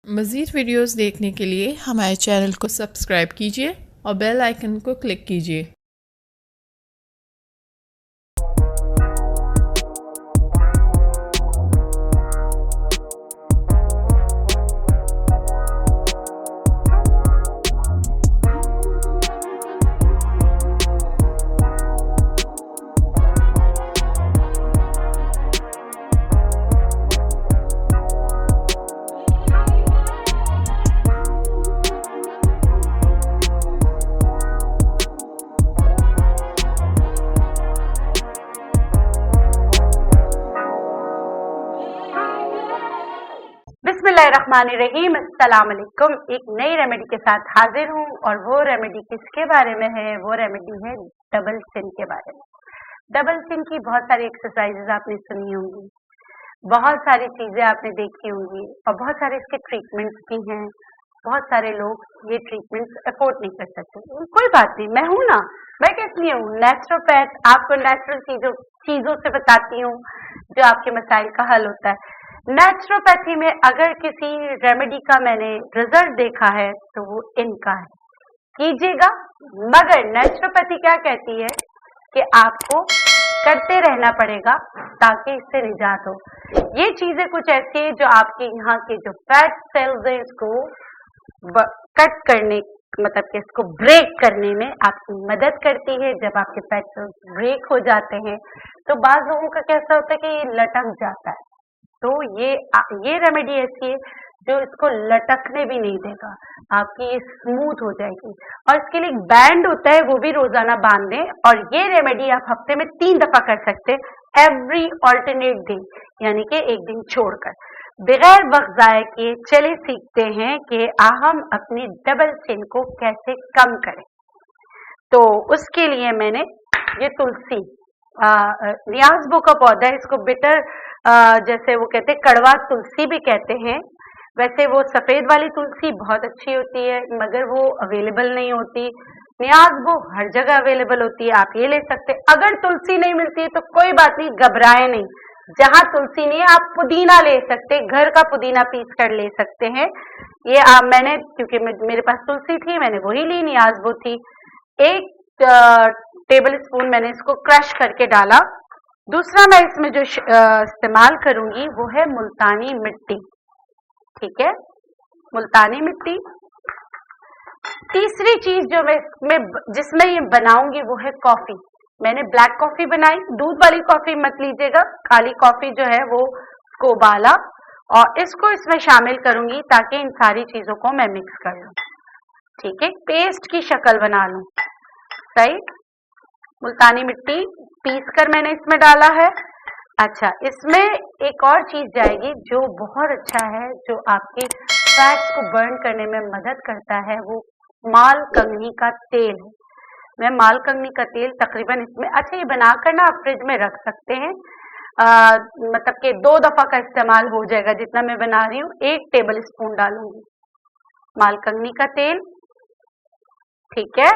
मज़ीद वीडियोस देखने के लिए हमारे चैनल को सब्सक्राइब कीजिए और बेल आइकन को क्लिक कीजिए। बिस्मिल्लाहिर्रहमानिर्रहीम, अस्सलाम वालेकुम। एक नई रेमेडी के साथ हाजिर हूँ और वो रेमेडी किसके बारे में है? वो रेमेडी है डबल चिन के बारे में। डबल चिन की बहुत सारी एक्सरसाइजेज आपने सुनी होंगी, बहुत सारी चीजें आपने देखी होंगी और बहुत सारे इसके ट्रीटमेंट्स भी हैं। बहुत सारे लोग ये ट्रीटमेंट्स अफोर्ड नहीं कर सकते। कोई बात नहीं, मैं हूँ ना, मैं किस लिए हूँ? नेचुरोपैथ, आपको नेचुरल चीजों से बताती हूँ जो आपके मसाइल का हल होता है। नेचुरोपैथी में अगर किसी रेमेडी का मैंने रिजल्ट देखा है तो वो इनका है, कीजिएगा। मगर नेचुरोपैथी क्या कहती है कि आपको करते रहना पड़ेगा ताकि इससे निजात हो। ये चीजें कुछ ऐसी है जो आपके यहाँ के जो फैट सेल्स है इसको कट करने, मतलब कि इसको ब्रेक करने में आपकी मदद करती है। जब आपके फैट सेल्स ब्रेक हो जाते हैं तो बाज लोगों का कैसा होता है कि ये लटक जाता है, तो ये रेमेडी ऐसी है जो इसको लटकने भी नहीं देगा, आपकी ये स्मूथ हो जाएगी। और इसके लिए एक बैंड होता है, वो भी रोजाना बांध दें। और ये रेमेडी आप हफ्ते में 3 दफा कर सकते हैं, एवरी ऑल्टरनेट डे, यानी कि एक दिन छोड़कर। बगैर वक्त जाए किए चले सीखते हैं कि हम अपनी डबल चिन को कैसे कम करें। तो उसके लिए मैंने ये तुलसी, नियाज़बो का पौधा है, इसको बिटर जैसे वो कहते हैं कड़वा तुलसी भी कहते हैं। वैसे वो सफेद वाली तुलसी बहुत अच्छी होती है मगर वो अवेलेबल नहीं होती। नियाज़बो हर जगह अवेलेबल होती है, आप ये ले सकते हैं। अगर तुलसी नहीं मिलती है तो कोई बात नहीं, घबराए नहीं। जहां तुलसी नहीं है आप पुदीना ले सकते हैं, घर का पुदीना पीस कर ले सकते हैं। ये मैंने, क्योंकि मेरे पास तुलसी थी मैंने वही ली, नियाज़बो थी। 1 टेबल स्पून मैंने इसको क्रश करके डाला। दूसरा मैं इसमें जो इस्तेमाल करूंगी वो है मुल्तानी मिट्टी, ठीक है, मुल्तानी मिट्टी। तीसरी चीज जो मैं जिसमें ये बनाऊंगी वो है कॉफी। मैंने ब्लैक कॉफी बनाई, दूध वाली कॉफी मत लीजिएगा, काली कॉफी जो है वो उसको उबाला और इसको इसमें शामिल करूंगी ताकि इन सारी चीजों को मैं मिक्स कर लूं, ठीक है, पेस्ट की शक्ल बना लूं। सही, मुल्तानी मिट्टी पीस कर मैंने इसमें डाला है। अच्छा, इसमें एक और चीज जाएगी जो बहुत अच्छा है, जो आपके फैट्स को बर्न करने में मदद करता है, वो माल कंगनी का तेल है। मैं माल कंगनी का तेल तकरीबन इसमें, अच्छा ये बनाकर ना आप फ्रिज में रख सकते हैं, मतलब कि 2 दफा का इस्तेमाल हो जाएगा। जितना मैं बना रही हूँ 1 टेबल स्पून डालूंगी माल कंगनी का तेल, ठीक है।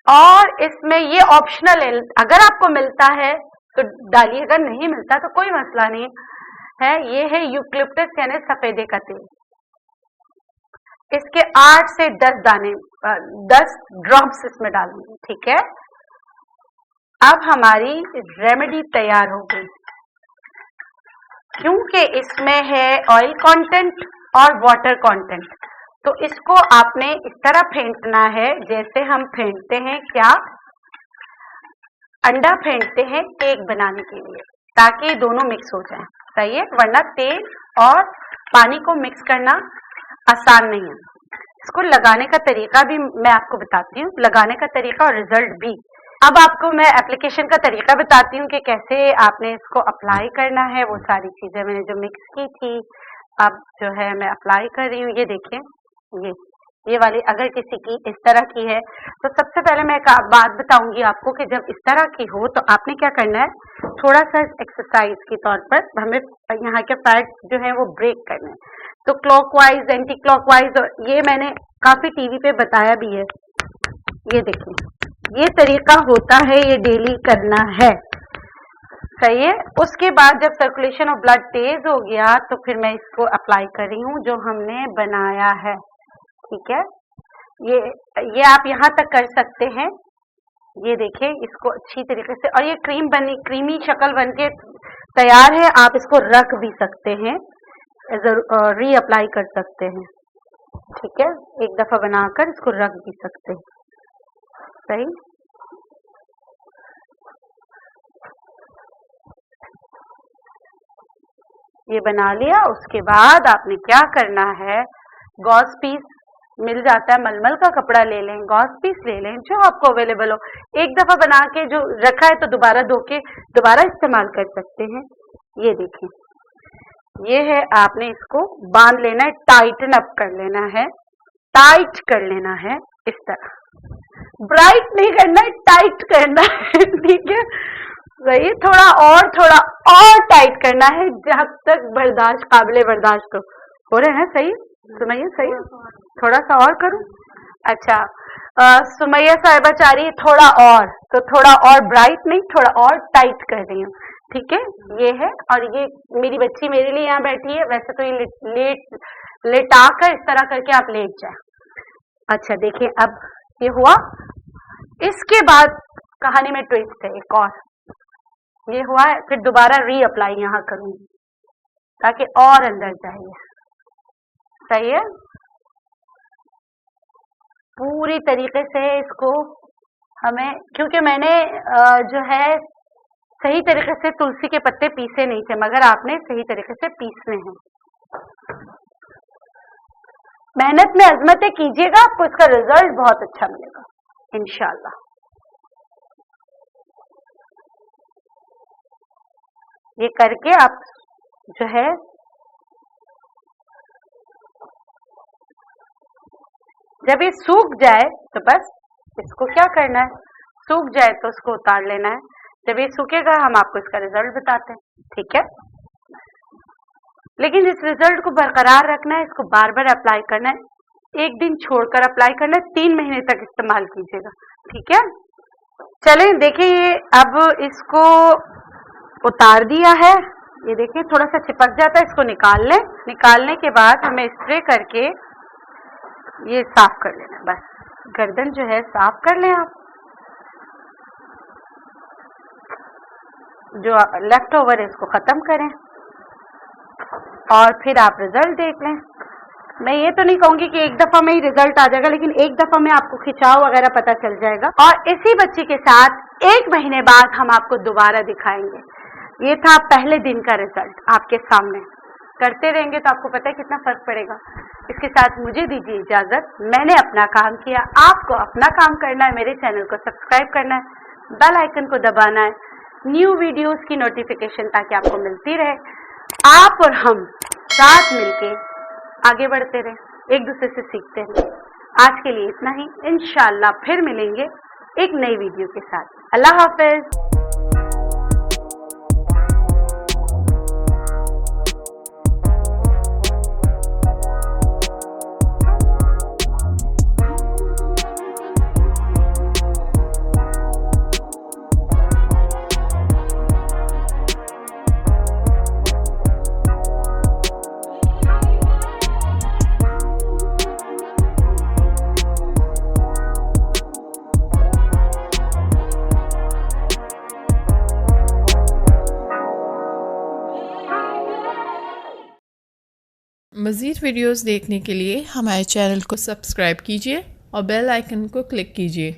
और इसमें ये ऑप्शनल है, अगर आपको मिलता है तो डालिए, अगर नहीं मिलता तो कोई मसला नहीं है। ये है यूकलिप्टस यानी सफेदे का तेल। इसके 8 से 10 दाने, 10 ड्रॉप्स इसमें डालूंगी, ठीक है। अब हमारी रेमेडी तैयार हो गई। क्योंकि इसमें है ऑयल कंटेंट और वाटर कंटेंट, तो इसको आपने इस तरह फेंटना है जैसे हम फेंटते हैं, क्या, अंडा फेंटते हैं केक बनाने के लिए, ताकि दोनों मिक्स हो जाएं। सही है, वरना तेल और पानी को मिक्स करना आसान नहीं है। इसको लगाने का तरीका भी मैं आपको बताती हूँ, लगाने का तरीका और रिजल्ट भी। अब आपको मैं एप्लीकेशन का तरीका बताती हूँ कि कैसे आपने इसको अप्लाई करना है। वो सारी चीजें मैंने जो मिक्स की थी अब जो है मैं अप्लाई कर रही हूँ। ये देखिए, ये वाली अगर किसी की इस तरह की है तो सबसे पहले मैं एक बात बताऊंगी आपको कि जब इस तरह की हो तो आपने क्या करना है, थोड़ा सा एक्सरसाइज के तौर पर हमें यहाँ के फैट जो है वो ब्रेक करना है। तो क्लॉकवाइज, एंटी क्लॉकवाइज, ये मैंने काफी टीवी पे बताया भी है। ये देखिए, ये तरीका होता है, ये डेली करना है। सही है। उसके बाद जब सर्कुलेशन ऑफ ब्लड तेज हो गया तो फिर मैं इसको अप्लाई कर रही हूँ जो हमने बनाया है। ठीक है, ये आप यहाँ तक कर सकते हैं। ये देखिए इसको अच्छी तरीके से, और ये क्रीमी शक्ल बनके तैयार है। आप इसको रख भी सकते हैं, री अप्लाई कर सकते हैं। ठीक है, एक दफा बनाकर इसको रख भी सकते हैं। सही, ये बना लिया। उसके बाद आपने क्या करना है, गॉस पीस मिल जाता है, मलमल का कपड़ा ले लें, गॉस पीस ले लें, जो आपको अवेलेबल हो। एक दफा बना के जो रखा है तो दोबारा धो के दोबारा इस्तेमाल कर सकते हैं। ये देखें, ये है, आपने इसको बांध लेना है, टाइटन अप कर लेना है, टाइट कर लेना है इस तरह। ब्राइट नहीं करना है, टाइट करना है। ठीक है, सही, थोड़ा और टाइट करना है जब तक बर्दाश्त, काबिले बर्दाश्त हो रहे हैं। सही सुमैया, सही, थोड़ा सा और करूं? अच्छा, सुमैया साहिबा चाह रही है थोड़ा और, तो थोड़ा और ब्राइट नहीं, थोड़ा और टाइट कर रही हूँ। ठीक है, ये है, और ये मेरी बच्ची मेरे लिए यहाँ बैठी है। वैसे तो ये लेटा कर इस तरह करके आप लेट जाए। अच्छा देखिए, अब ये हुआ। इसके बाद कहानी में ट्विस्ट है एक और। ये हुआ है, फिर दोबारा री अप्लाई यहाँ करूंगी ताकि और अंदर जाइए। सही है, पूरी तरीके से इसको हमें, क्योंकि मैंने जो है सही तरीके से तुलसी के पत्ते पीसे नहीं थे, मगर आपने सही तरीके से पीसने हैं। मेहनत में अजमतें कीजिएगा, आपको इसका रिजल्ट बहुत अच्छा मिलेगा इंशाल्लाह। ये करके आप जो है जब ये सूख जाए तो बस इसको क्या करना है, सूख जाए तो उसको उतार लेना है। जब ये सूखेगा हम आपको इसका रिजल्ट बताते हैं। ठीक है, लेकिन इस रिजल्ट को बरकरार रखना है, इसको बार बार अप्लाई करना है, एक दिन छोड़कर अप्लाई करना है, 3 महीने तक इस्तेमाल कीजिएगा। ठीक है, चलें देखिए, अब इसको उतार दिया है। ये देखिए थोड़ा सा चिपक जाता है, इसको निकाल लें। निकालने के बाद हमें स्प्रे करके ये साफ कर लेना, बस गर्दन जो है साफ कर लें आप। जो लेफ्ट ओवर है इसको खत्म करें और फिर आप रिजल्ट देख लें। मैं ये तो नहीं कहूंगी कि एक दफा में ही रिजल्ट आ जाएगा, लेकिन एक दफा में आपको खिंचाव वगैरह पता चल जाएगा। और इसी बच्ची के साथ 1 महीने बाद हम आपको दोबारा दिखाएंगे। ये था पहले दिन का रिजल्ट आपके सामने। करते रहेंगे तो आपको पता है कितना फर्क पड़ेगा। इसके साथ मुझे दीजिए इजाजत। मैंने अपना काम किया, आपको अपना काम करना है। मेरे चैनल को सब्सक्राइब करना है, बेल आइकन को दबाना है, न्यू वीडियोस की नोटिफिकेशन ताकि आपको मिलती रहे। आप और हम साथ मिलके आगे बढ़ते रहे, एक दूसरे से सीखते रहे। आज के लिए इतना ही, इंशाअल्लाह फिर मिलेंगे एक नई वीडियो के साथ। अल्लाह हाफिज। मज़ीद वीडियोज़ देखने के लिए हमारे चैनल को सब्सक्राइब कीजिए और बेल आइकन को क्लिक कीजिए।